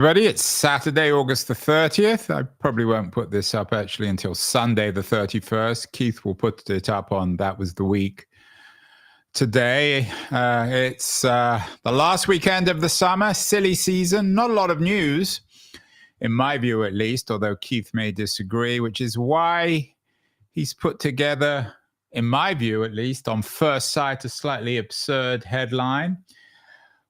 Everybody, it's Saturday, August the 30th. I probably won't put this up actually until Sunday the 31st. Keith will put it up on That Was the Week. Today, it's the last weekend of the summer, silly season. Not a lot of news, in my view at least, although Keith may disagree, which is why he's put together, in my view at least, on first sight, a slightly absurd headline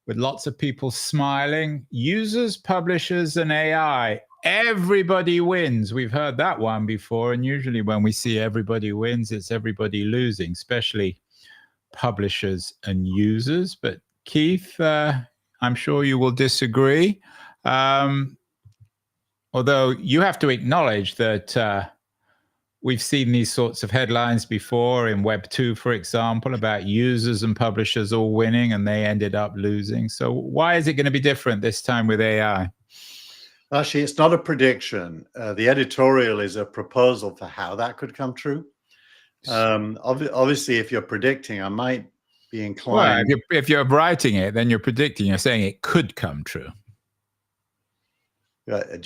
with lots of people smiling. Users, publishers, and AI. Everybody wins. We've heard that one before, and usually when we see everybody wins, it's everybody losing, especially publishers and users. But Keith, I'm sure you will disagree. Although you have to acknowledge that we've seen these sorts of headlines before in Web 2, for example, about users and publishers all winning and they ended up losing. So why is it going to be different this time with AI? Actually, it's not a prediction. The editorial is a proposal for how that could come true. Obviously, if you're predicting, I might be inclined. Well, if you're writing it, then you're predicting. You're saying it could come true. Are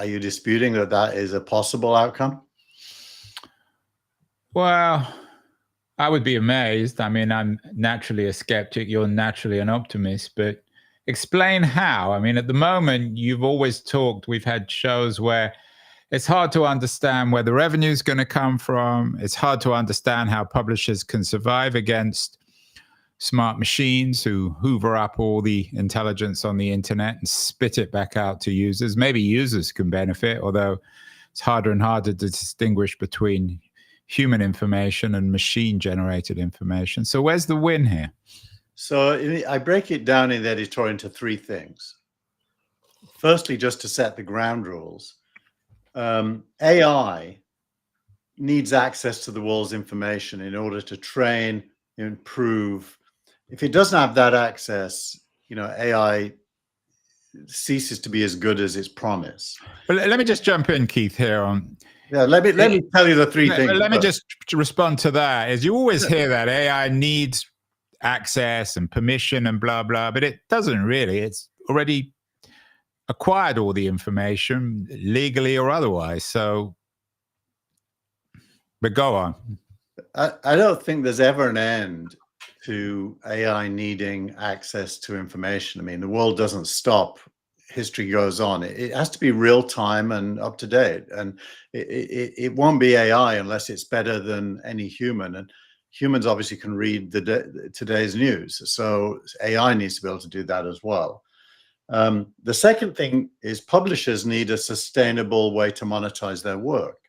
you disputing that is a possible outcome? Well, I would be amazed. I mean, I'm naturally a skeptic. You're naturally an optimist. But explain how. I mean, at the moment, you've always talked, we've had shows where it's hard to understand where the revenue is going to come from. It's hard to understand how publishers can survive against smart machines who hoover up all the intelligence on the internet and spit it back out to users. Maybe users can benefit, although it's harder and harder to distinguish between human information and machine-generated information. So where's the win here? So I break it down in the editorial into three things. Firstly, just to set the ground rules, AI needs access to the world's information in order to train, improve. If it doesn't have that access, AI ceases to be as good as its promise. But let me just jump in, Keith, here on. Yeah, let me tell you the three things. Let me just respond to that. As you always hear that AI needs access and permission and blah, blah, but it doesn't really. It's already acquired all the information legally or otherwise. So, but go on. I don't think there's ever an end to AI needing access to information. I mean, the world doesn't stop. History goes on. It has to be real time and up to date, and it won't be AI unless it's better than any human. And humans obviously can read today's news, so AI needs to be able to do that as well. The second thing is publishers need a sustainable way to monetize their work,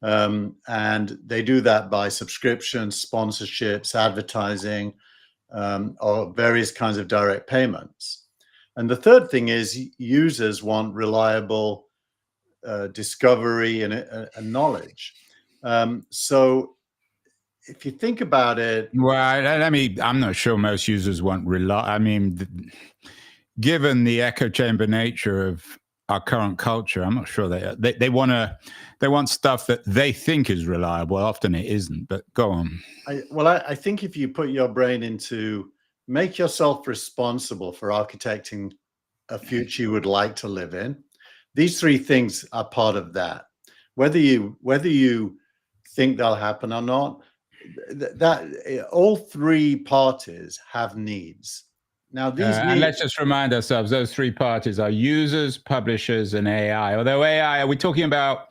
and they do that by subscriptions, sponsorships, advertising, or various kinds of direct payments. And the third thing is users want reliable discovery and knowledge. So if you think about it. Well, I'm not sure most users want I mean, given the echo chamber nature of our current culture, I'm not sure they want stuff that they think is reliable. Often it isn't, but go on. I think if you put your brain into make yourself responsible for architecting a future you would like to live in. These three things are part of that. Whether you think they'll happen or not, that all three parties have needs. Now, these and let's just remind ourselves, those three parties are users, publishers, and AI. Although AI, are we talking about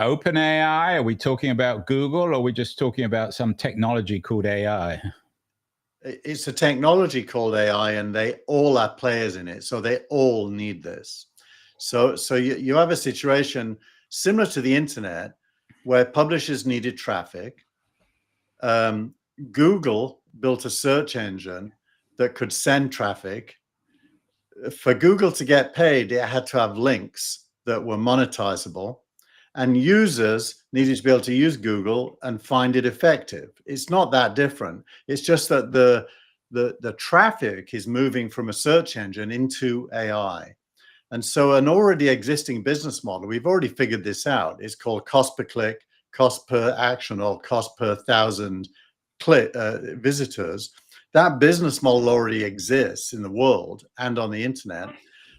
OpenAI? Are we talking about Google? Or are we just talking about some technology called AI? It's a technology called AI, and they all are players in it. So they all need this. So you have a situation similar to the internet where publishers needed traffic. Google built a search engine that could send traffic. For Google to get paid, it had to have links that were monetizable, and users needed to be able to use Google and find it effective. It's not that different. It's just that the traffic is moving from a search engine into AI. And so an already existing business model, we've already figured this out. It's called cost per click, cost per action, or cost per 1,000 visitors. That business model already exists in the world and on the internet.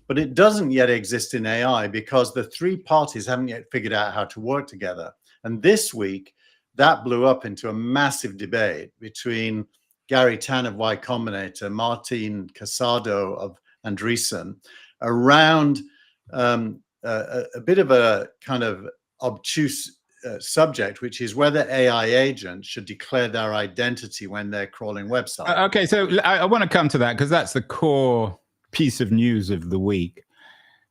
but it doesn't yet exist in AI because the three parties haven't yet figured out how to work together. And this week, that blew up into a massive debate between Gary Tan of Y Combinator, Martin Casado of Andreessen, around a bit of a kind of obtuse subject, which is whether AI agents should declare their identity when they're crawling websites. Okay, so I want to come to that because that's the core piece of news of the week.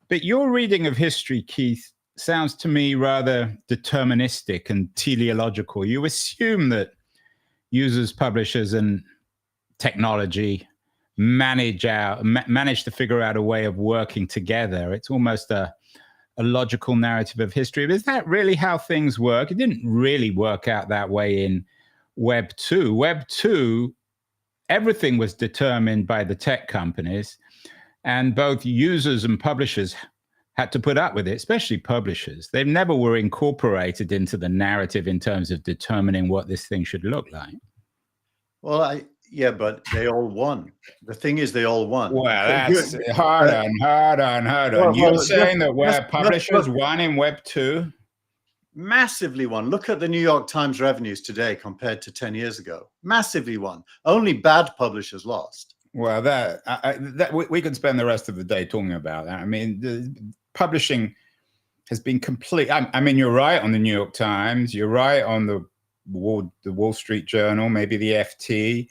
But your reading of history, Keith, sounds to me rather deterministic and teleological. You assume that users, publishers, and technology manage to figure out a way of working together. It's almost a logical narrative of history. But is that really how things work? It didn't really work out that way in Web 2. Web 2, everything was determined by the tech companies, and both users and publishers had to put up with it, especially publishers. They never were incorporated into the narrative in terms of determining what this thing should look like. Well, yeah, but they all won. The thing is, they all won. Well, that's hold on. You're saying that where publishers won in Web 2? Massively won. Look at the New York Times revenues today compared to 10 years ago. Massively won. Only bad publishers lost. Well, we could spend the rest of the day talking about that. I mean, the publishing has been complete. I mean, you're right on the New York Times. You're right on the Wall Street Journal, maybe the FT.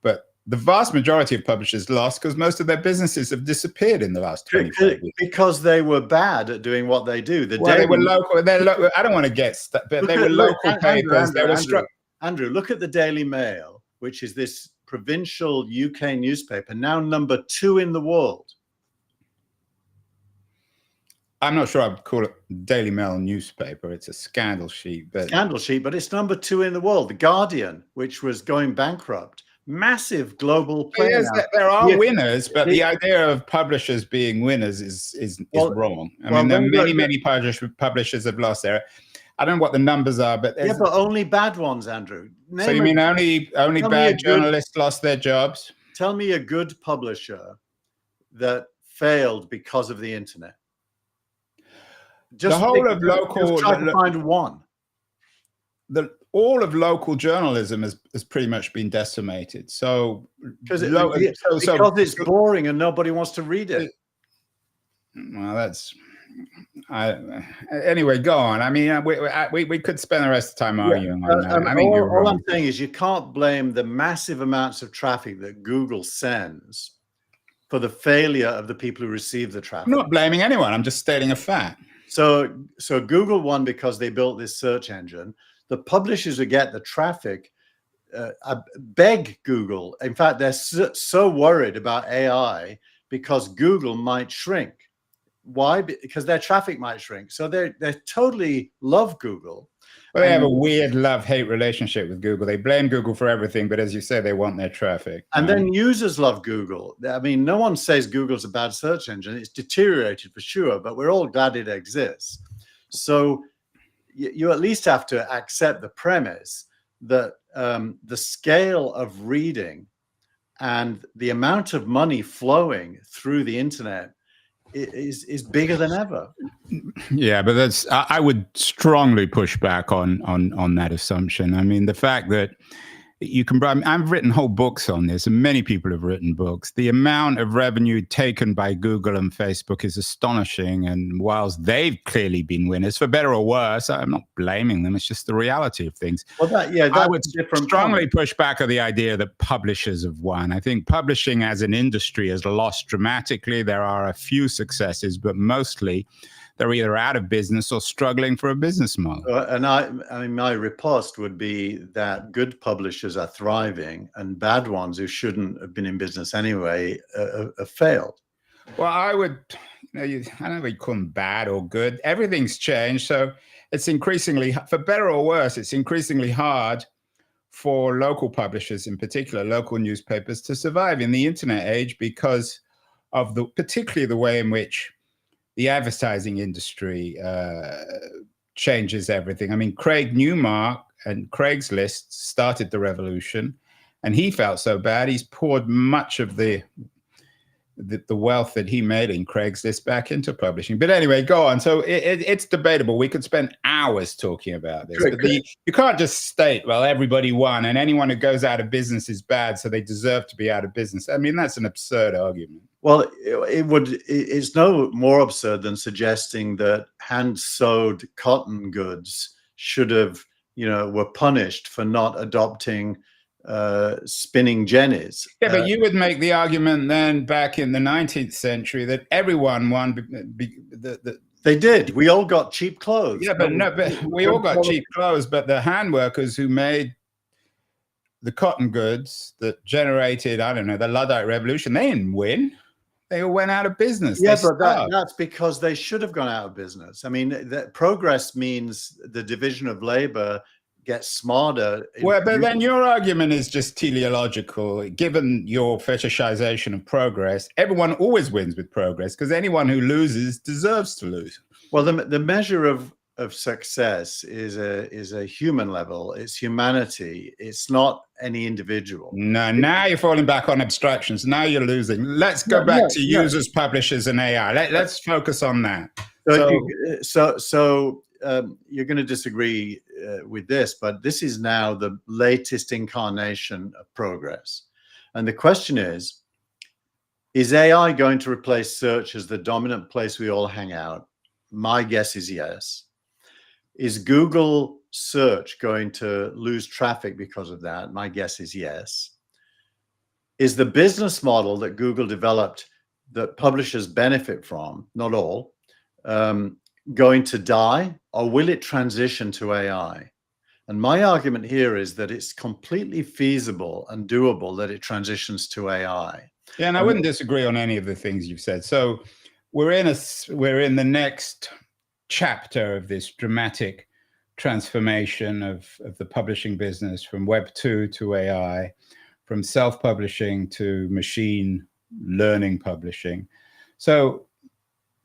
But the vast majority of publishers lost because most of their businesses have disappeared in the last 25 years. Because they were bad at doing what they do. They were local. I don't want to get stuck, but they were local papers. Andrew, look at the Daily Mail, which is this provincial UK newspaper, now number 2 in the world. I'm not sure I'd call it Daily Mail newspaper. It's a scandal sheet. But it's number 2 in the world. The Guardian, which was going bankrupt. Massive global player. Yes, there are winners, but the idea of publishers being winners is wrong. I mean, there are many publishers have lost there. I don't know what the numbers are, but but only bad ones, Andrew. So you mean only bad journalists lost their jobs? Tell me a good publisher that failed because of the internet. Just the whole of local. Just try to find one. All of local journalism has pretty much been decimated. So because it's boring and nobody wants to read it. Well, anyway, go on. I mean, we could spend the rest of the time arguing on that. All I'm saying is you can't blame the massive amounts of traffic that Google sends for the failure of the people who receive the traffic. I'm not blaming anyone. I'm just stating a fact. So Google won because they built this search engine. The publishers who get the traffic beg Google. In fact, they're so worried about AI because Google might shrink. Why? Because their traffic might shrink. So they totally love Google. Well, they have a weird love-hate relationship with Google. They blame Google for everything, but as you say, they want their traffic. And then users love Google. I mean, no one says Google's a bad search engine. It's deteriorated for sure, but we're all glad it exists. So you at least have to accept the premise that the scale of reading and the amount of money flowing through the internet is bigger than ever. Yeah, but I would strongly push back on that assumption. I mean, the fact that I've written whole books on this, and many people have written books. The amount of revenue taken by Google and Facebook is astonishing. And whilst they've clearly been winners, for better or worse, I'm not blaming them. It's just the reality of things. Well, I would strongly push back on the idea that publishers have won. I think publishing as an industry has lost dramatically. There are a few successes, but mostly they're either out of business or struggling for a business model. And I mean, my riposte would be that good publishers are thriving and bad ones who shouldn't have been in business anyway have failed. Well, I would, I don't know if you call them bad or good. Everything's changed. So it's increasingly, for better or worse, it's increasingly hard for local publishers, in particular, local newspapers, to survive in the internet age because of particularly the way in which the advertising industry changes everything. I mean, Craig Newmark and Craigslist started the revolution, and he felt so bad. He's poured much of the the wealth that he made in Craigslist back into publishing. But anyway, go on. So it's debatable. We could spend hours talking about this. But you can't just state, well, everybody won, and anyone who goes out of business is bad, so they deserve to be out of business. I mean, that's an absurd argument. Well, it's no more absurd than suggesting that hand-sewed cotton goods should have, were punished for not adopting spinning jennies. Yeah, but you would make the argument then back in the 19th century that everyone won. They did. We all got cheap clothes. Yeah, but we all got cheap clothes. But the hand workers who made the cotton goods that generated, I don't know, the Luddite Revolution, they didn't win. They all went out of business. Yeah, but that's because they should have gone out of business. I mean, that progress means the division of labor gets smarter. Well, but then your argument is just teleological. Given your fetishization of progress, everyone always wins with progress because anyone who loses deserves to lose. Well, the measure of success is a human level. It's humanity. It's not any individual. No, now you're falling back on abstractions. Now you're losing. Let's go back to users, publishers, and AI. Let's focus on that. So you're going to disagree with this, but this is now the latest incarnation of progress. And the question is AI going to replace search as the dominant place we all hang out? My guess is yes. Is Google search going to lose traffic because of that? My guess is yes. Is the business model that Google developed that publishers benefit from, not all, going to die, or will it transition to AI? And my argument here is that it's completely feasible and doable that it transitions to AI. Yeah, and I wouldn't disagree on any of the things you've said. So we're in the next chapter of this dramatic transformation of the publishing business from Web 2 to AI, from self-publishing to machine learning publishing. So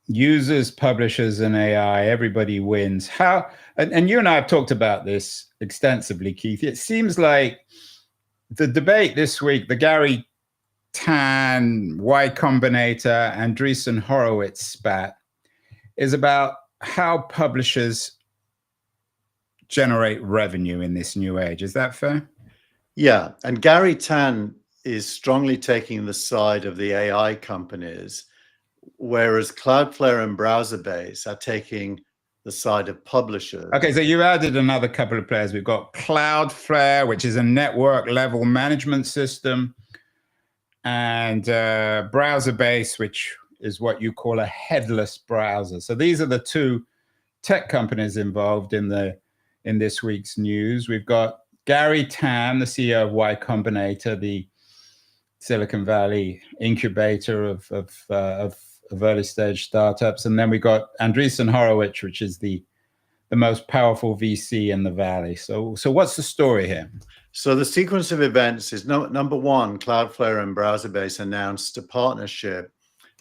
users, publishers, and AI, everybody wins. How, and you and I have talked about this extensively, Keith. It seems like the debate this week, the Garry Tan, Y Combinator, Andreessen Horowitz spat, is about how publishers generate revenue in this new age. Is that fair? Yeah, and Garry Tan is strongly taking the side of the AI companies, whereas Cloudflare and Browserbase are taking the side of publishers. Okay, so you added another couple of players. We've got Cloudflare, which is a network level management system, and Browserbase, which is what you call a headless browser. So these are the two tech companies involved in this week's news. We've got Garry Tan, the CEO of Y Combinator, the Silicon Valley incubator of early stage startups, and then we got Andreessen Horowitz, which is the most powerful VC in the Valley. So what's the story here? So the sequence of events is number one, Cloudflare and Browserbase announced a partnership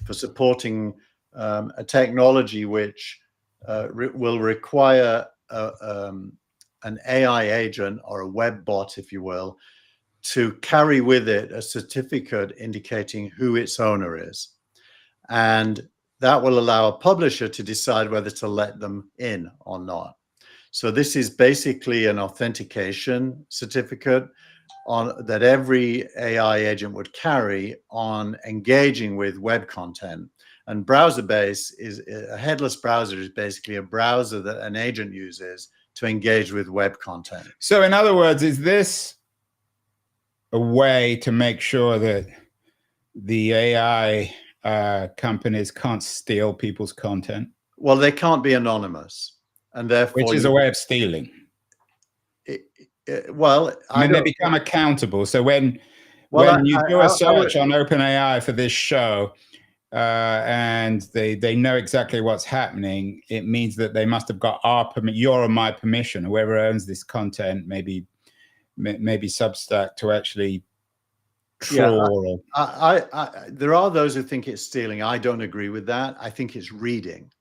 for supporting a technology which will require an AI agent or a web bot, if you will, to carry with it a certificate indicating who its owner is. And that will allow a publisher to decide whether to let them in or not. So this is basically an authentication certificate that every AI agent would carry on engaging with web content. And Browserbase is a headless browser, is basically a browser that an agent uses to engage with web content. So in other words, is this a way to make sure that the AI companies can't steal people's content? Well, they can't be anonymous, and therefore, which is a way of stealing. Well, I mean, they become accountable. So when you do a search on OpenAI for this show, and they know exactly what's happening, it means that they must have got your or my permission, whoever owns this content, maybe Substack, to actually troll. Yeah, there are those who think it's stealing. I don't agree with that. I think it's reading,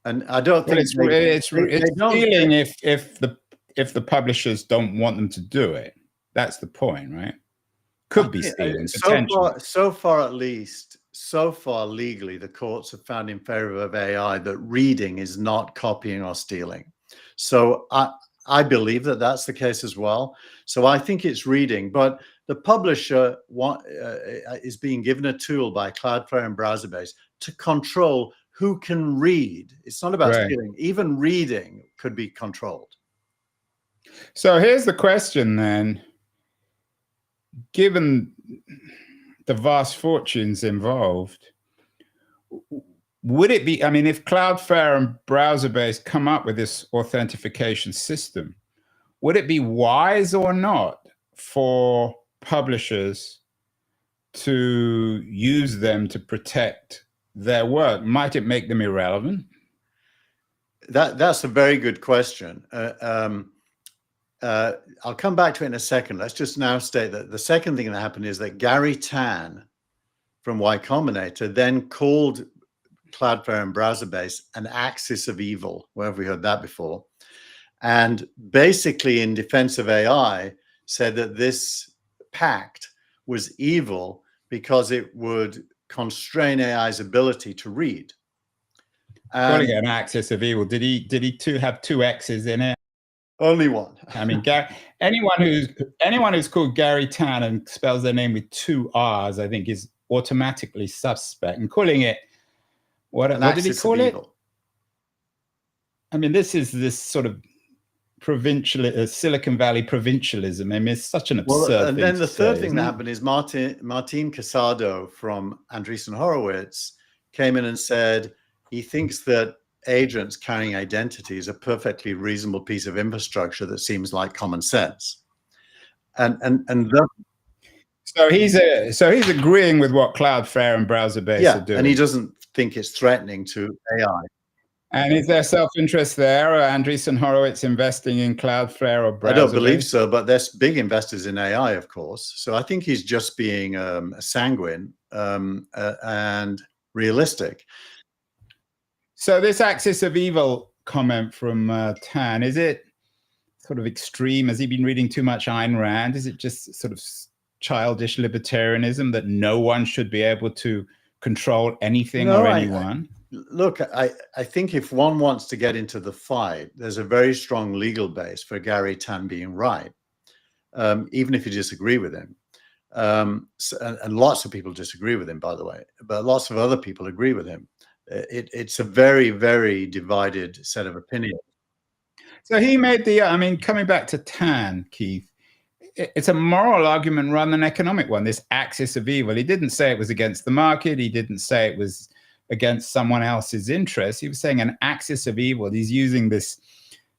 and I don't think it's stealing if the publishers don't want them to do it. That's the point, right? could be stealing, potentially. So far at least, so far legally, the courts have found in favor of AI that reading is not copying or stealing. So I believe that that's the case as well. So I think it's reading, but the publisher is being given a tool by Cloudflare and Browserbase to control who can read. It's not about stealing. Even reading could be controlled. So here's the question then. Given the vast fortunes involved, would it be, I mean, if Cloudflare and Browserbase come up with this authentication system, would it be wise or not for publishers to use them to protect their work? Might it make them irrelevant? That's a very good question. I'll come back to it in a second. Let's just now state that the second thing that happened is that Garry Tan from Y Combinator then called Cloudflare and Browserbase an axis of evil. Where have we heard that before? And basically, in defense of AI, said that this pact was evil because it would constrain AI's ability to read. Calling it an axis of evil. Did he have two X's in it? Only one. I mean, anyone who's called Garry Tan and spells their name with two R's, I think, is automatically suspect. And calling it what did he call it? I mean, this is this sort of provincial Silicon Valley provincialism. I mean, it's such an absurd thing. And then the third thing that happened is Martin Casado from Andreessen Horowitz came in and said he thinks that agents carrying identity is a perfectly reasonable piece of infrastructure that seems like common sense. So he's agreeing with what Cloudflare and Browserbase are doing. And he doesn't think it's threatening to AI. And is there self-interest there? Or Andreessen Horowitz investing in Cloudflare or Browserbase? I don't believe so, but there's big investors in AI, of course. So I think he's just being sanguine and realistic. So this axis of evil comment from Tan, is it sort of extreme? Has he been reading too much Ayn Rand? Is it just sort of childish libertarianism that no one should be able to control anything or anyone? Look, I think if one wants to get into the fight, there's a very strong legal base for Garry Tan being right, even if you disagree with him. And lots of people disagree with him, by the way, but lots of other people agree with him. It's a very, very divided set of opinions. So he made the, I mean, coming back to Tan, Keith, it's a moral argument rather than an economic one, this axis of evil. He didn't say it was against the market. He didn't say it was against someone else's interests. He was saying an axis of evil. He's using this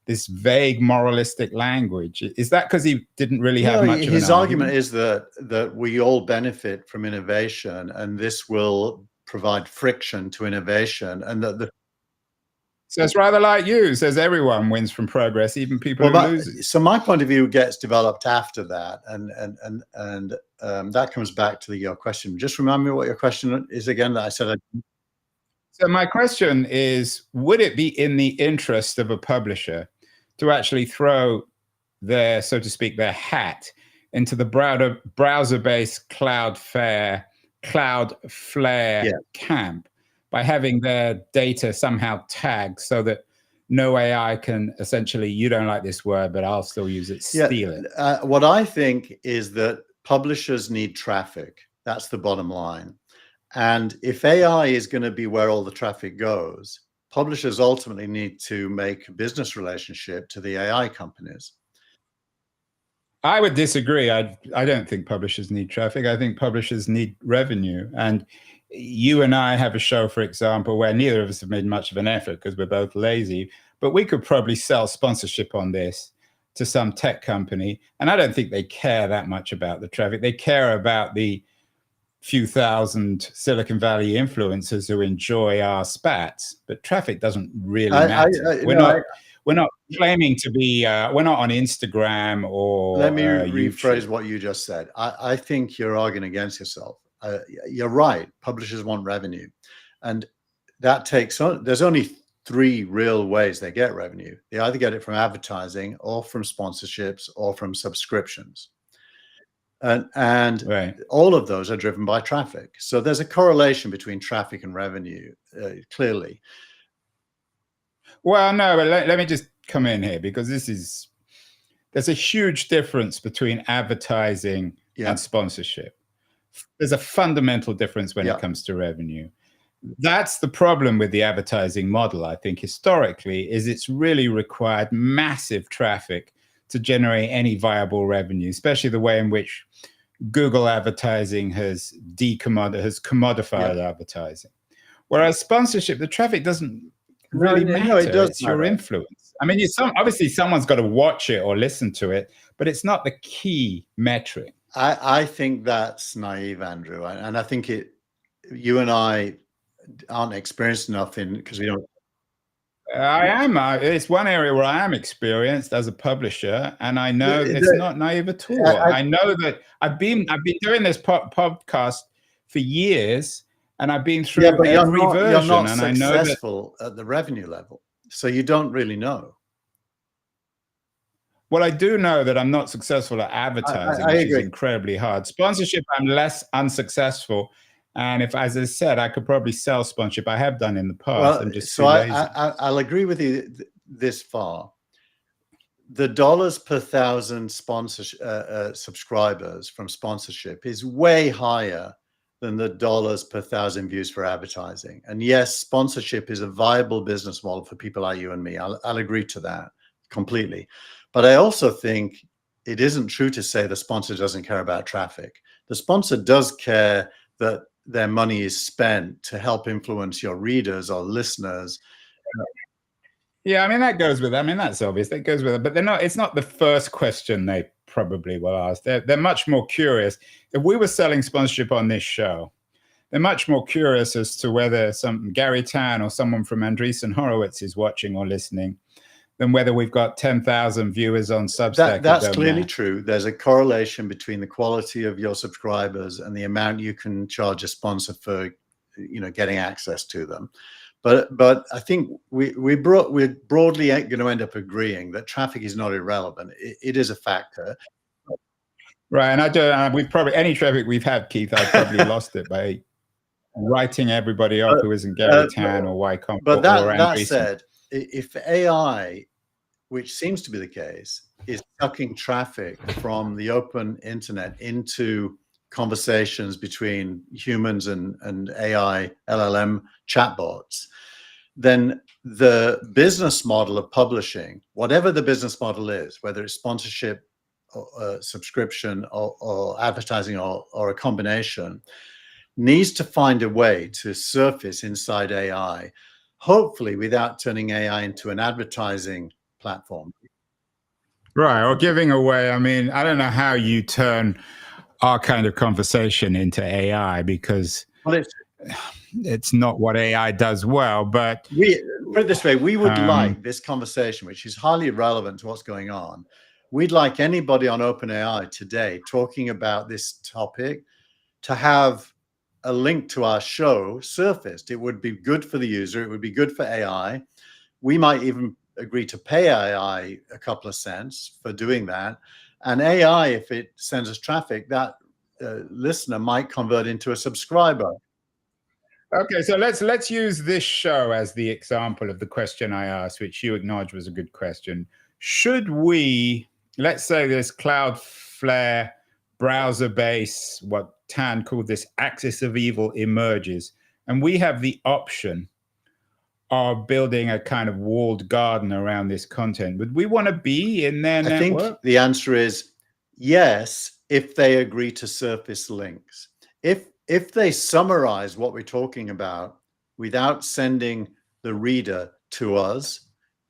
vague moralistic language. Is that because he didn't really have much of an His argument is that we all benefit from innovation, and this will provide friction to innovation, and that so it's rather like you, says everyone wins from progress, even people who lose. So my point of view gets developed after that, and that comes back to your question. Just remind me what your question is again. That I said. So my question is: would it be in the interest of a publisher to actually throw their, so to speak, their hat into the browser-based Cloudflare camp by having their data somehow tagged so that no AI can essentially, you don't like this word, but I'll still use it, steal it? What I think is that publishers need traffic. That's the bottom line. And if AI is going to be where all the traffic goes, publishers ultimately need to make a business relationship to the AI companies. I would disagree. I don't think publishers need traffic. I think publishers need revenue. And you and I have a show, for example, where neither of us have made much of an effort because we're both lazy, but we could probably sell sponsorship on this to some tech company. And I don't think they care that much about the traffic. They care about the few thousand Silicon Valley influencers who enjoy our spats, but traffic doesn't really matter. We're not claiming to be, we're not on Instagram or Let me rephrase what you just said. I think you're arguing against yourself. You're right. Publishers want revenue. And that takes on, there's only three real ways they get revenue. They either get it from advertising or from sponsorships or from subscriptions. and Right. all of those are driven by traffic. So there's a correlation between traffic and revenue, clearly. Well, no, but let me just come in here, because there's a huge difference between advertising Yeah. and sponsorship. There's a fundamental difference when Yeah. it comes to revenue. That's the problem with the advertising model, I think, historically, is it's really required massive traffic to generate any viable revenue, especially the way in which Google advertising has commodified advertising. Whereas sponsorship, the traffic doesn't really matter. No, it does It's your matter. influence. I mean, obviously someone's got to watch it or listen to it, but it's not the key metric. I think that's naive, Andrew, and I think you and I aren't experienced enough because we don't. I am. It's one area where I am experienced as a publisher, and I know it's not naive at all. I know that I've been doing this podcast for years, and I've been through every version. You're not and I know that successful at the revenue level, so you don't really know. Well, I do know that I'm not successful at advertising, which is incredibly hard. Sponsorship, I'm less unsuccessful. And as I said, I could probably sell sponsorship. I have done in the past. Well, I'm just so I'll agree with you this far. The dollars per thousand subscribers from sponsorship is way higher than the dollars per thousand views for advertising. And yes, sponsorship is a viable business model for people like you and me. I'll agree to that completely. But I also think it isn't true to say the sponsor doesn't care about traffic. The sponsor does care that their money is spent to help influence your readers or listeners. Yeah, I mean, that's obvious. That goes with it. But it's not the first question they probably will ask. They're much more curious. If we were selling sponsorship on this show, they're much more curious as to whether Gary Tan or someone from Andreessen Horowitz is watching or listening than whether we've got 10,000 viewers on Substack. That's clearly true. There's a correlation between the quality of your subscribers and the amount you can charge a sponsor for, getting access to them. But I think we're broadly going to end up agreeing that traffic is not irrelevant. It is a factor. Right, and I don't. We've probably any traffic we've had, Keith, I've probably lost it by writing everybody up who isn't Gary Tan or Y-Com. But that said, if AI, which seems to be the case, is sucking traffic from the open internet into conversations between humans and AI LLM chatbots, then the business model of publishing, whatever the business model is, whether it's sponsorship or subscription or advertising or a combination, needs to find a way to surface inside AI, hopefully without turning AI into an advertising platform. Right, or giving away. I mean, I don't know how you turn our kind of conversation into AI, because it's not what AI does well. But put it this way, we would like this conversation, which is highly relevant to what's going on. We'd like anybody on OpenAI today talking about this topic to have a link to our show surfaced. It would be good for the user. It would be good for AI. We might even agree to pay AI a couple of cents for doing that. And AI, if it sends us traffic, that listener might convert into a subscriber. Okay, so let's use this show as the example of the question I asked, which you acknowledged was a good question. Should we, let's say this Cloudflare browser-based, what Tan called this axis of evil emerges, and we have the option of building a kind of walled garden around this content. Would we want to be in their network? I think the answer is yes, if they agree to surface links. If they summarize what we're talking about without sending the reader to us,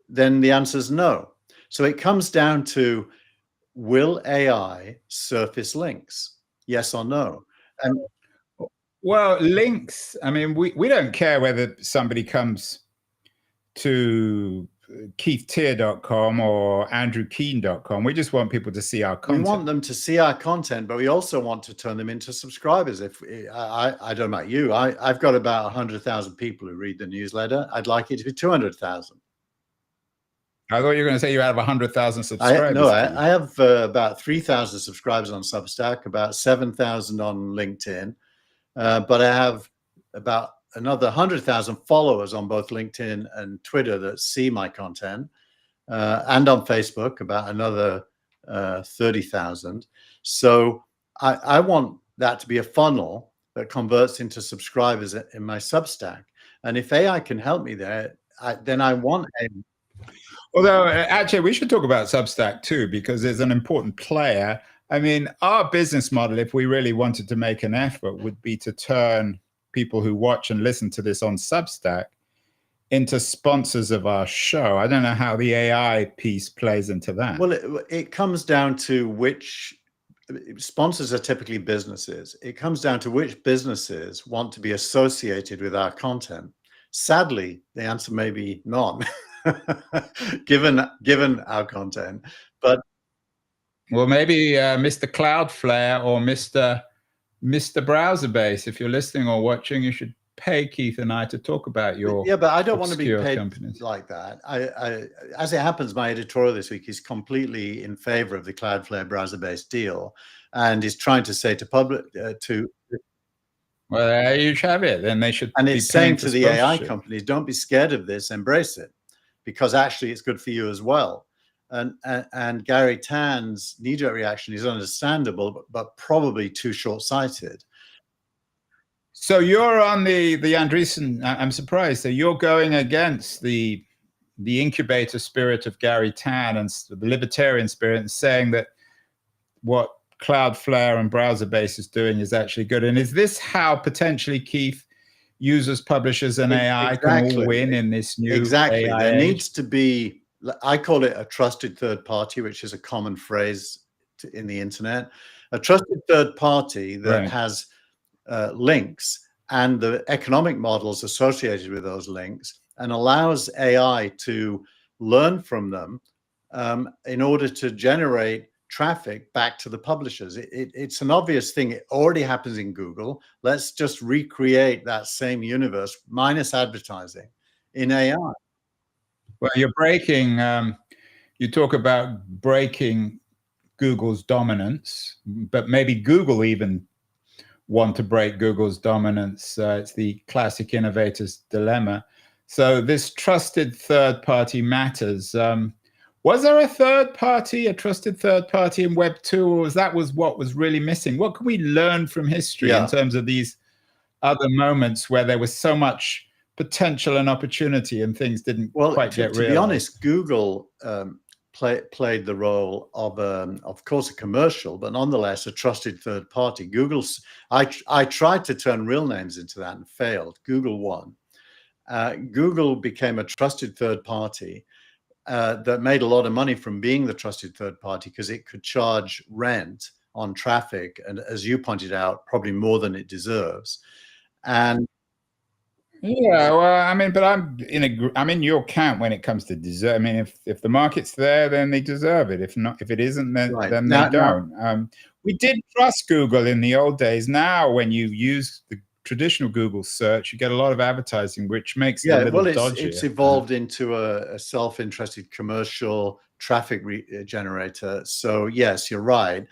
then the answer is no. So it comes down to, will AI surface links? Yes or no? And well, links, I mean, we don't care whether somebody comes to keithtier.com or andrewkeen.com. We just want people to see our content. We want them to see our content, but we also want to turn them into subscribers. If I don't know about you, I've got about 100,000 people who read the newsletter. I'd like it to be 200,000. I thought you were going to say you have 100,000 I subscribers. no, I have about 3,000 subscribers on Substack, about 7,000 on LinkedIn, but I have about another 100,000 followers on both LinkedIn and Twitter that see my content, and on Facebook, about another 30,000. So I want that to be a funnel that converts into subscribers in my Substack. And if AI can help me there, then I want a. Although, actually, we should talk about Substack too, because there's an important player. I mean, our business model, if we really wanted to make an effort, would be to turn people who watch and listen to this on Substack into sponsors of our show. I don't know how the AI piece plays into that. Well, it comes down to which sponsors are typically businesses. It comes down to which businesses want to be associated with our content. Sadly, the answer may be none, given our content. But well, maybe Mr. Cloudflare or Mr. Browserbase, if you're listening or watching, you should pay Keith and I to talk about your but I don't want to be paid companies like that. I as it happens, my editorial this week is completely in favor of the Cloudflare Browserbase deal, and is trying to say to public well, there you have it. Then they should. And it's saying to the AI companies, don't be scared of this, embrace it, because actually it's good for you as well. And Gary Tan's knee-jerk reaction is understandable, but probably too short-sighted. So you're on the Andreessen. I'm surprised. So you're going against the incubator spirit of Gary Tan and the libertarian spirit, and saying that what Cloudflare and Browserbase is doing is actually good. And is this how potentially, Keith, users, publishers, and AI can all win in this new AI There age? needs to be, I call it a trusted third party, which is a common phrase in the internet. A trusted third party that has links and the economic models associated with those links, and allows AI to learn from them in order to generate traffic back to the publishers. It's an obvious thing. It already happens in Google. Let's just recreate that same universe minus advertising in AI. Well, you're breaking, you talk about breaking Google's dominance, but maybe Google even want to break Google's dominance. It's the classic innovator's dilemma. So this trusted third party matters. Was there a third party, a trusted third party in Web 2, or that was what was really missing? What can we learn from history in terms of these other moments where there was so much potential and opportunity and things didn't quite get realized? To be honest, Google played the role of course, a commercial, but nonetheless a trusted third party. I tried to turn real names into that and failed. Google won. Google became a trusted third party that made a lot of money from being the trusted third party because it could charge rent on traffic, and as you pointed out, probably more than it deserves. And yeah, well, I mean, but I'm in your camp when it comes to deserve. I mean, if the market's there, then they deserve it. If not, if it isn't, then they don't. We did trust Google in the old days. Now, when you use the traditional Google search, you get a lot of advertising, which makes it a little dodgy. It's evolved into a self-interested commercial traffic generator. So yes, you're right.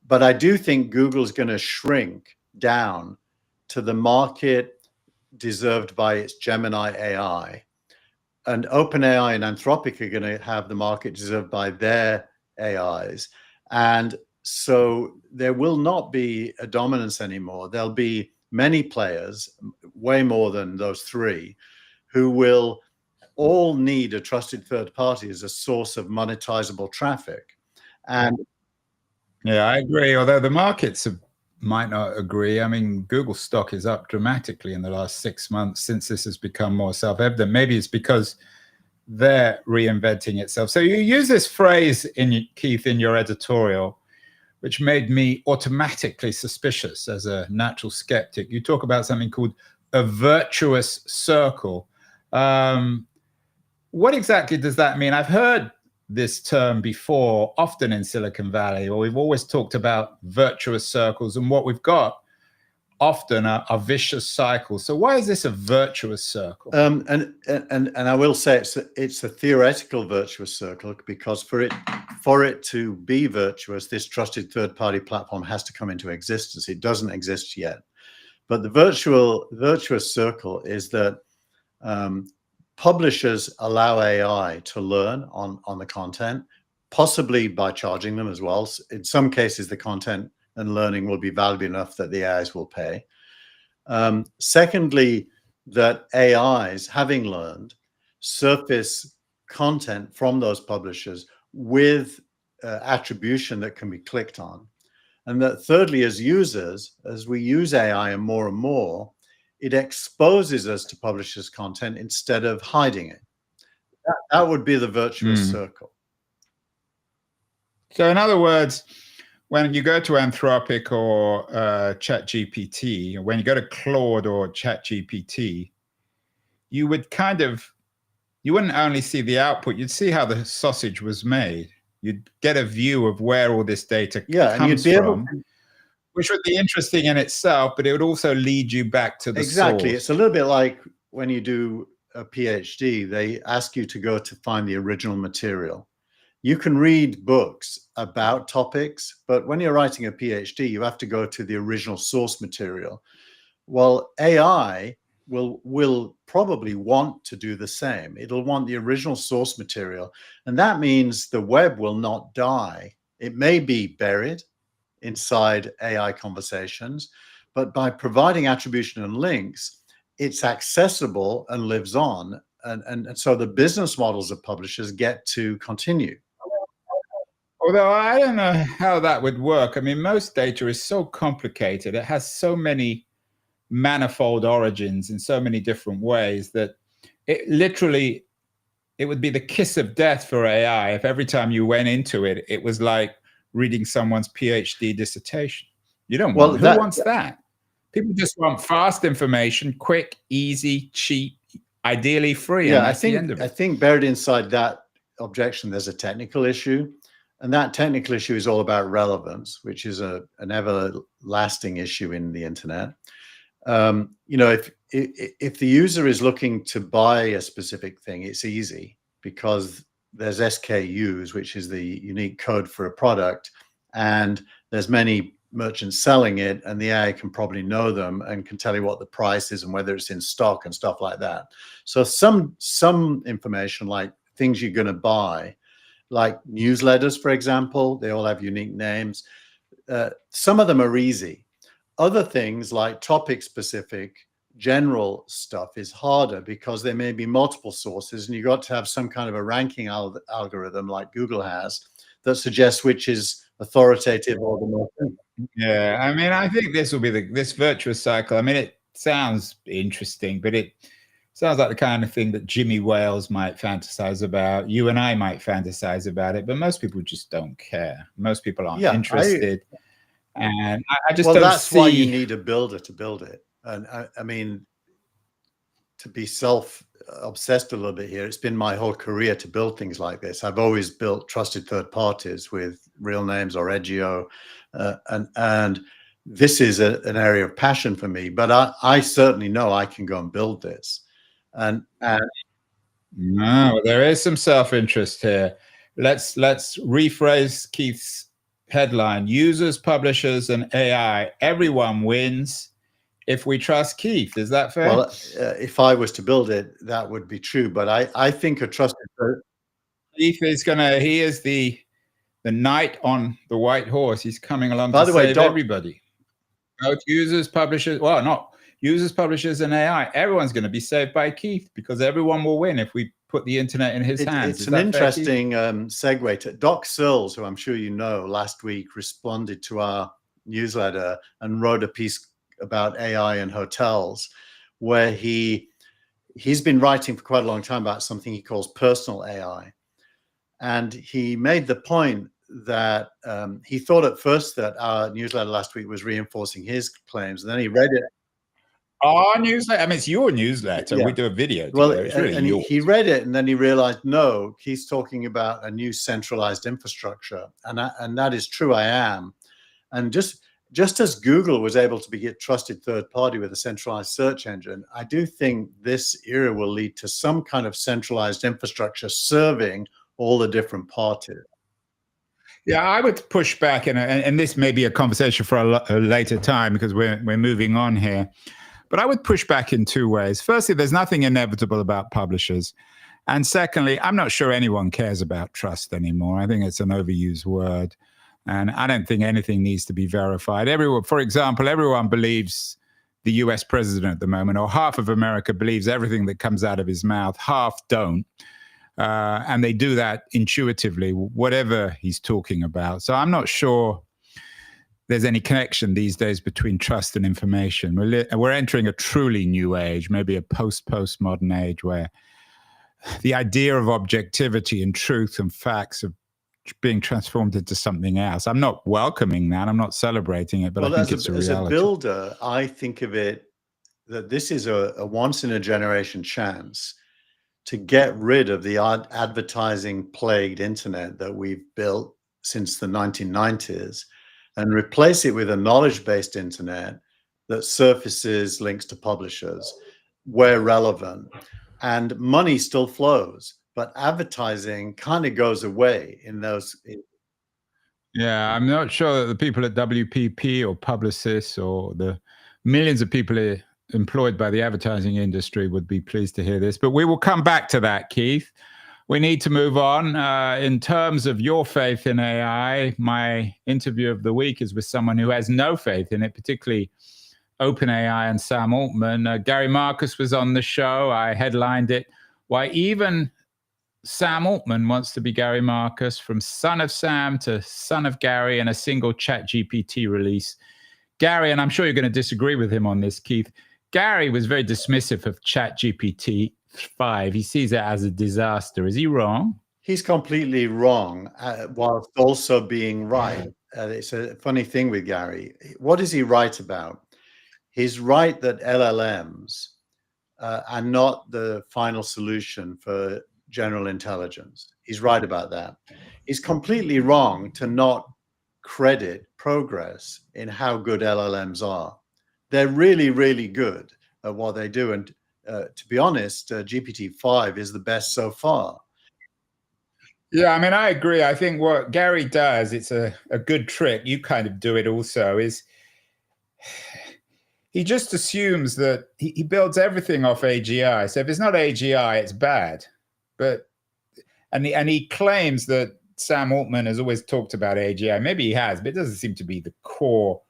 But I do think Google's going to shrink down to the market deserved by its Gemini AI, and OpenAI and Anthropic are going to have the market deserved by their AIs. And so there will not be a dominance anymore. There'll be many players, way more than those three, who will all need a trusted third party as a source of monetizable traffic. And yeah, I agree. Although the markets might not agree. I mean, Google stock is up dramatically in the last 6 months since this has become more self-evident. Maybe it's because they're reinventing itself. So you use this phrase, Keith, in your editorial, which made me automatically suspicious as a natural skeptic. You talk about something called a virtuous circle. What exactly does that mean? I've heard this term before, often in Silicon Valley, or we've always talked about virtuous circles, and what we've got often are vicious cycles. So why is this a virtuous circle? And I will say it's a theoretical virtuous circle, because for it to be virtuous, this trusted third-party platform has to come into existence. It doesn't exist yet. But the virtuous circle is that publishers allow AI to learn on the content, possibly by charging them as well. In some cases, the content and learning will be valuable enough that the AIs will pay. Secondly, that AIs, having learned, surface content from those publishers with attribution that can be clicked on. And that thirdly, as users, as we use AI and more, it exposes us to publishers' content instead of hiding it. That would be the virtuous circle. So in other words, when you go to Anthropic or ChatGPT, when you go to Claude or ChatGPT, you would you wouldn't only see the output, you'd see how the sausage was made. You'd get a view of where all this data comes from, which would be interesting in itself, but it would also lead you back to the exactly source. It's a little bit like when you do a PhD, they ask you to go to find the original material. You can read books about topics, but when you're writing a PhD, you have to go to the original source material. Well, AI will probably want to do the same. It'll want the original source material, and that means the web will not die. It may be buried inside AI conversations, but by providing attribution and links, it's accessible and lives on, and so the business models of publishers get to continue. Although I don't know how that would work. I mean, most data is so complicated. It has so many manifold origins in so many different ways that it would be the kiss of death for AI if every time you went into it, it was like reading someone's PhD dissertation. You don't want, who wants that? People just want fast information, quick, easy, cheap, ideally free. Yeah, and that's the end of it. I think buried inside that objection, there's a technical issue. And that technical issue is all about relevance, which is an everlasting issue in the internet. You know, if the user is looking to buy a specific thing, it's easy because there's SKUs, which is the unique code for a product, and there's many merchants selling it, and the AI can probably know them and can tell you what the price is and whether it's in stock and stuff like that. So some information, like things you're going to buy, like newsletters, for example, they all have unique names. Some of them are easy. Other things like topic-specific general stuff is harder because there may be multiple sources, and you've got to have some kind of a ranking algorithm like Google has that suggests which is authoritative or the more. Yeah, I mean, I think this will be this virtuous cycle. I mean, it sounds interesting, but it sounds like the kind of thing that Jimmy Wales might fantasize about. You and I might fantasize about it, but most people just don't care. Most people aren't interested. And I just don't that's see... why you need a builder to build it. And I mean, to be self-obsessed a little bit here, it's been my whole career to build things like this. I've always built trusted third parties with Real Names or Edgio, and this is an area of passion for me. But I certainly know I can go and build this. And no, there is some self-interest here. Let's rephrase Keith's headline: users, publishers, and AI. Everyone wins if we trust Keith. Is that fair? Well, if I was to build it, that would be true. But I think a trusted third... Keith is he is the knight on the white horse. He's coming along to save everybody. Both users, publishers, well, not users, publishers, and AI. Everyone's going to be saved by Keith because everyone will win if we put the internet in his hands. It's an interesting segue to Doc Searls, who I'm sure you know, last week responded to our newsletter and wrote a piece about AI and hotels, where he's been writing for quite a long time about something he calls personal AI. And he made the point that he thought at first that our newsletter last week was reinforcing his claims, and then he read it. Our newsletter? I mean, it's your newsletter. Yeah. We do a video together. Well, it's really and he read it, and then he realized, no, he's talking about a new centralized infrastructure. And that is true, I am. And just just as Google was able to be a trusted third party with a centralized search engine, I do think this era will lead to some kind of centralized infrastructure serving all the different parties. Yeah, I would push back, and this may be a conversation for a later time because we're moving on here. But I would push back in two ways. Firstly, there's nothing inevitable about publishers. And secondly, I'm not sure anyone cares about trust anymore. I think it's an overused word. And I don't think anything needs to be verified. Everyone, for example, everyone believes the US president at the moment, or half of America believes everything that comes out of his mouth, half don't. And they do that intuitively, whatever he's talking about. So I'm not sure there's any connection these days between trust and information. We're entering a truly new age, maybe a postmodern age, where the idea of objectivity and truth and facts are being transformed into something else. I'm not welcoming that. I'm not celebrating it, but I think it's a reality. As a builder, I think of it that this is a once-in-a-generation chance to get rid of the advertising-plagued internet that we've built since the 1990s and replace it with a knowledge-based internet that surfaces links to publishers where relevant. And money still flows, but advertising kind of goes away in those. Yeah, I'm not sure that the people at WPP or Publicis or the millions of people employed by the advertising industry would be pleased to hear this, but we will come back to that, Keith. We need to move on. In terms of your faith in AI, my interview of the week is with someone who has no faith in it, particularly OpenAI and Sam Altman. Gary Marcus was on the show. I headlined it. Why even Sam Altman wants to be Gary Marcus, from son of Sam to son of Gary, in a single ChatGPT release. Gary, and I'm sure you're going to disagree with him on this, Keith, Gary was very dismissive of ChatGPT 5. He sees it as a disaster. Is he wrong? He's completely wrong, whilst also being right. It's a funny thing with Gary. What is he right about? He's right that LLMs are not the final solution for general intelligence. He's right about that. He's completely wrong to not credit progress in how good LLMs are. They're really, really good at what they do. And to be honest, GPT-5 is the best so far. Yeah, I mean, I agree. I think what Gary does, it's a good trick. You kind of do it also, is he just assumes that he builds everything off AGI. So if it's not AGI, it's bad. And he claims that Sam Altman has always talked about AGI. Maybe he has, but it doesn't seem to be the core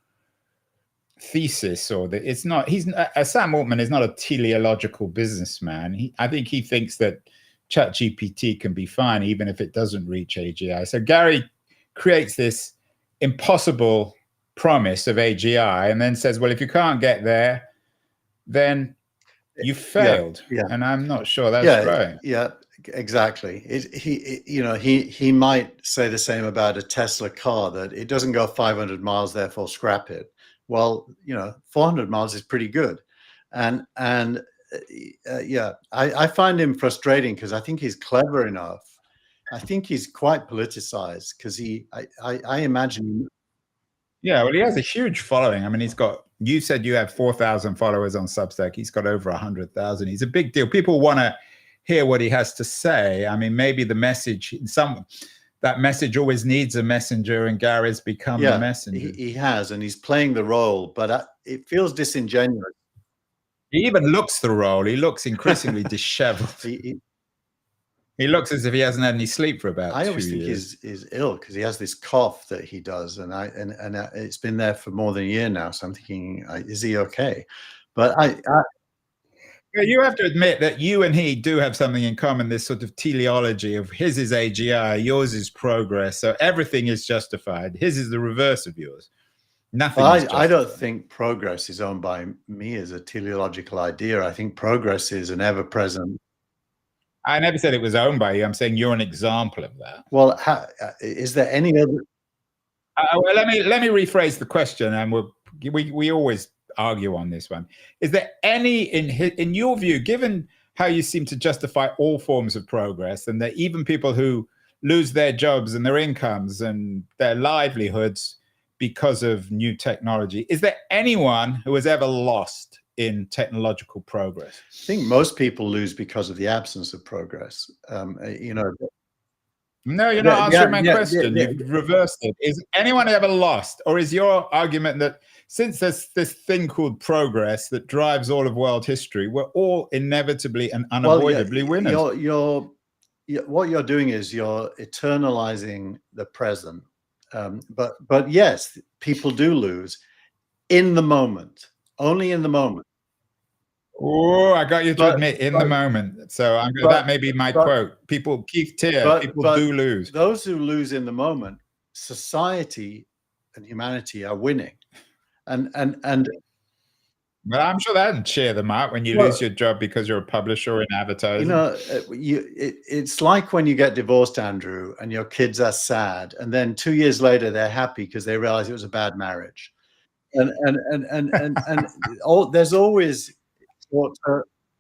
thesis, or that it's not. Sam Altman is not a teleological businessman. I think he thinks that ChatGPT can be fine even if it doesn't reach AGI. So Gary creates this impossible promise of AGI and then says, well, if you can't get there, then you failed. Yeah. And I'm not sure that's right. Yeah, exactly. He might say the same about a Tesla car, that it doesn't go 500 miles, therefore scrap it. Well, 400 miles is pretty good. And I find him frustrating because I think he's clever enough. I think he's quite politicized because I imagine. Yeah, well, he has a huge following. I mean, you said you have 4,000 followers on Substack. He's got over 100,000. He's a big deal. People want to hear what he has to say. I mean, maybe the message, that message always needs a messenger, and Gary's become the messenger. He has, and he's playing the role, but it feels disingenuous. He even looks the role. He looks increasingly disheveled. He looks as if he hasn't had any sleep for about 2 years. I always think he's ill because he has this cough that he does, and it's been there for more than a year now. So I'm thinking, is he okay? But you have to admit that you and he do have something in common, this sort of teleology of his is AGI, yours is progress. So everything is justified. His is the reverse of yours. Nothing. I don't think progress is owned by me as a teleological idea. I think progress is an ever-present. I never said it was owned by you. I'm saying you're an example of that. Well, is there any other? Well, let me rephrase the question, and we always argue on this one. Is there any, in your view, given how you seem to justify all forms of progress, and that even people who lose their jobs and their incomes and their livelihoods because of new technology. Is there anyone who has ever lost in technological progress? I think most people lose because of the absence of progress. You know. No, you're not answering my question. You've reversed it. Is anyone ever lost? Or is your argument that since there's this thing called progress that drives all of world history, we're all inevitably and unavoidably winners? What you're doing is you're eternalizing the present. But yes, people do lose in the moment, only in the moment. Oh, I got you to admit in the moment. So that may be my quote. Keith Teare, people do lose. Those who lose in the moment, society and humanity are winning. And well, I'm sure that doesn't cheer them up when you lose your job because you're a publisher or in advertising. You know, it's like when you get divorced, Andrew, and your kids are sad, and then 2 years later they're happy because they realize it was a bad marriage. And there's always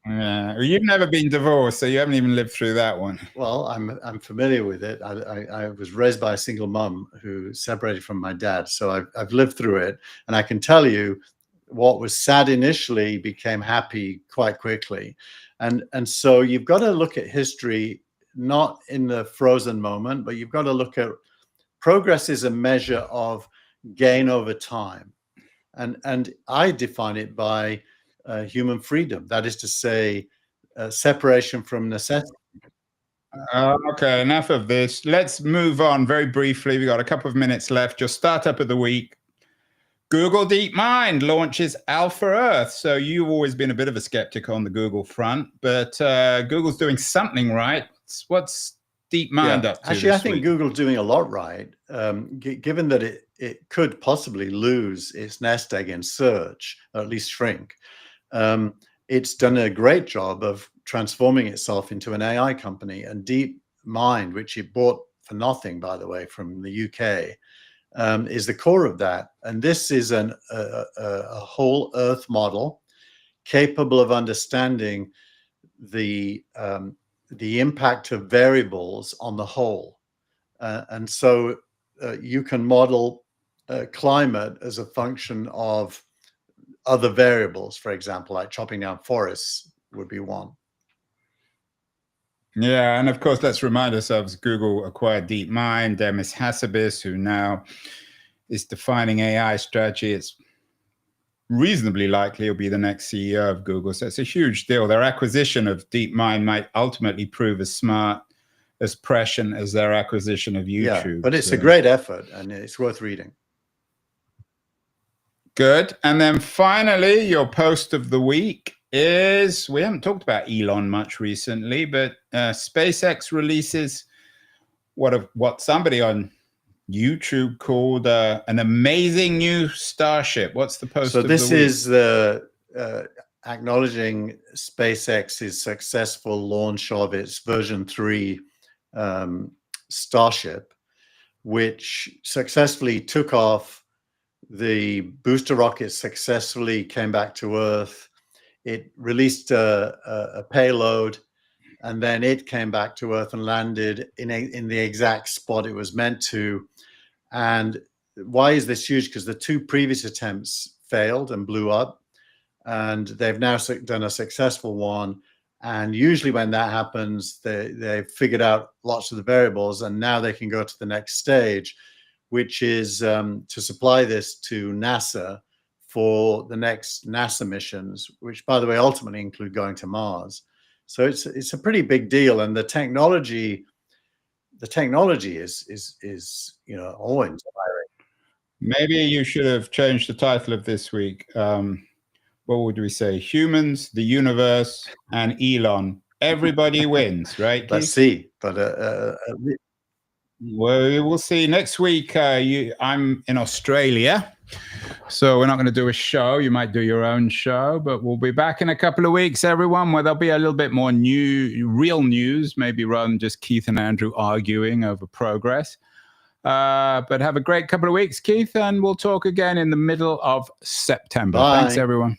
yeah, well, you've never been divorced, so you haven't even lived through that one. Well, I'm familiar with it. I was raised by a single mum who separated from my dad, so I've lived through it, and I can tell you what was sad initially became happy quite quickly. And so you've got to look at history not in the frozen moment, but you've got to look at progress is a measure of gain over time. And I define it by human freedom. That is to say, separation from necessity. Okay, enough of this. Let's move on very briefly. We've got a couple of minutes left. Your startup of the week. Google DeepMind launches Alpha Earth. So you've always been a bit of a skeptic on the Google front, but Google's doing something right. What's DeepMind up to? Actually, I think Google's doing a lot right, given that it could possibly lose its nest egg in search, or at least shrink. It's done a great job of transforming itself into an AI company, and DeepMind, which it bought for nothing, by the way, from the UK, is the core of that. And this is a whole Earth model capable of understanding the impact of variables on the whole. And so you can model climate as a function of other variables, for example, like chopping down forests would be one. Yeah, and of course, let's remind ourselves, Google acquired DeepMind, Demis Hassabis, who now is defining AI strategy. It's reasonably likely he'll be the next CEO of Google. So it's a huge deal. Their acquisition of DeepMind might ultimately prove as smart, as prescient as their acquisition of YouTube. Yeah, but it's a great effort, and it's worth reading. Good. And then finally, your post of the week is, we haven't talked about Elon much recently, but SpaceX releases what somebody on YouTube called an amazing new Starship. What's the post of the week? So this is the acknowledging SpaceX's successful launch of its version 3 Starship, which successfully took off. The booster rocket successfully came back to Earth. It released a payload, and then it came back to Earth and landed in the exact spot it was meant to. And why is this huge? Because the 2 previous attempts failed and blew up, and they've now done a successful one. And usually when that happens, they've figured out lots of the variables, and now they can go to the next stage, which is to supply this to NASA for the next NASA missions, which, by the way, ultimately include going to Mars. So it's a pretty big deal, and the technology is awe-inspiring. Maybe you should have changed the title of this week. What would we say? Humans, the universe, and Elon. Everybody wins, right? Let's see, but well, we will see next week. I'm in Australia, so we're not going to do a show. You might do your own show, but we'll be back in a couple of weeks, everyone, where there'll be a little bit more real news, maybe rather than just Keith and Andrew arguing over progress. But have a great couple of weeks, Keith, and we'll talk again in the middle of September. Bye. Thanks, everyone.